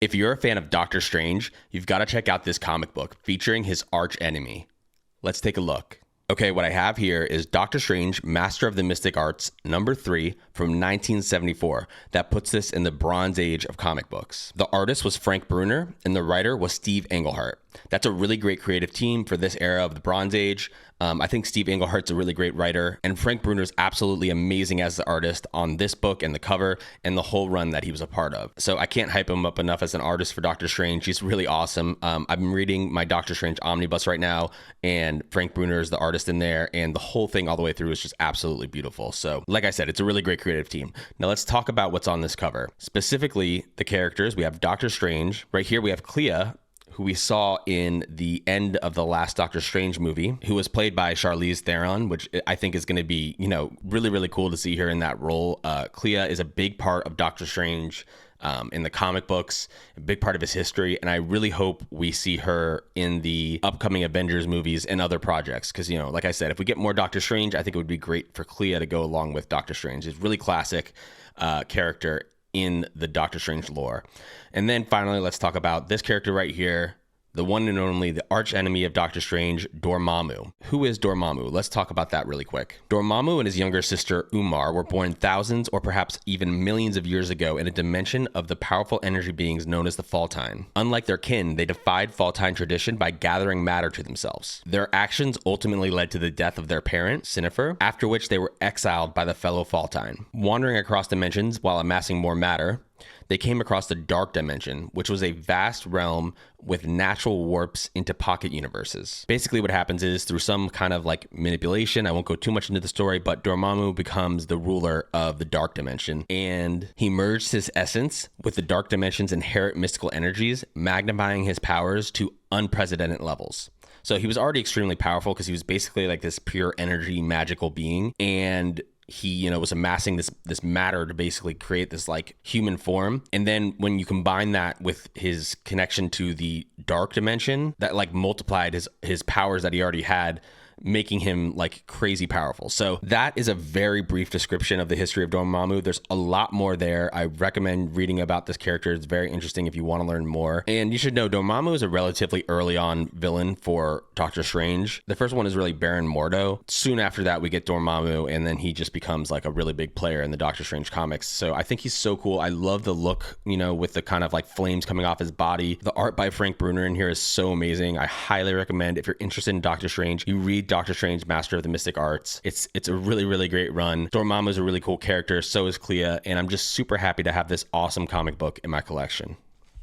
If you're a fan of Doctor Strange, you've got to check out this comic book featuring his arch enemy. Let's take a look. Okay, what I have here is Doctor Strange, Master of the Mystic Arts, #3 from 1974. That puts this in the Bronze Age of comic books. The artist was Frank Brunner, and the writer was Steve Englehart. That's a really great creative team for this era of the Bronze Age. I think Steve Englehart's a really great writer, and Frank Brunner's absolutely amazing as the artist on this book and the cover and the whole run that he was a part of. So I can't hype him up enough as an artist for Doctor Strange. He's really awesome. I've been reading my Doctor Strange omnibus right now, and Frank Brunner is the artist in there, and the whole thing all the way through is just absolutely beautiful. So like I said, it's a really great creative team. Now let's talk about what's on this cover. Specifically, the characters. We have Doctor Strange. Right here we have Clea, who we saw in the end of the last Doctor Strange movie, who was played by Charlize Theron, which I think is going to be, really, really cool to see her in that role. Clea is a big part of Doctor Strange in the comic books, a big part of his history, and I really hope we see her in the upcoming Avengers movies and other projects, because, like I said, if we get more Doctor Strange, I think it would be great for Clea to go along with Doctor Strange. He's a really classic character in the Doctor Strange lore. And then finally, let's talk about this character right here, the one and only, the arch enemy of Doctor Strange, Dormammu. Who is Dormammu? Let's talk about that really quick. Dormammu and his younger sister, Umar, were born thousands or perhaps even millions of years ago in a dimension of the powerful energy beings known as the Faltine. Unlike their kin, they defied Faltine tradition by gathering matter to themselves. Their actions ultimately led to the death of their parent, Sinifer, after which they were exiled by the fellow Faltine. Wandering across dimensions while amassing more matter, they came across the Dark Dimension, which was a vast realm with natural warps into pocket universes. Basically what happens is, through some kind of manipulation, I won't go too much into the story, but Dormammu becomes the ruler of the Dark Dimension, and he merged his essence with the Dark Dimension's inherent mystical energies, magnifying his powers to unprecedented levels. So he was already extremely powerful because he was basically this pure energy magical being, and he, was amassing this matter to basically create this human form. And then when you combine that with his connection to the Dark Dimension, that multiplied his powers that he already had, making him crazy powerful. So that is a very brief description of the history of Dormammu. There's a lot more there. I recommend reading about this character. It's very interesting if you want to learn more. And you should know Dormammu is a relatively early on villain for Doctor Strange. The first one is really Baron Mordo. Soon after that, we get Dormammu, and then he just becomes a really big player in the Doctor Strange comics. So I think he's so cool. I love the look, with the kind of flames coming off his body. The art by Frank Brunner in here is so amazing. I highly recommend, if you're interested in Doctor Strange, you read Doctor Strange, Master of the Mystic Arts. It's a really, really great run. Dormammu is a really cool character. So is Clea. And I'm just super happy to have this awesome comic book in my collection.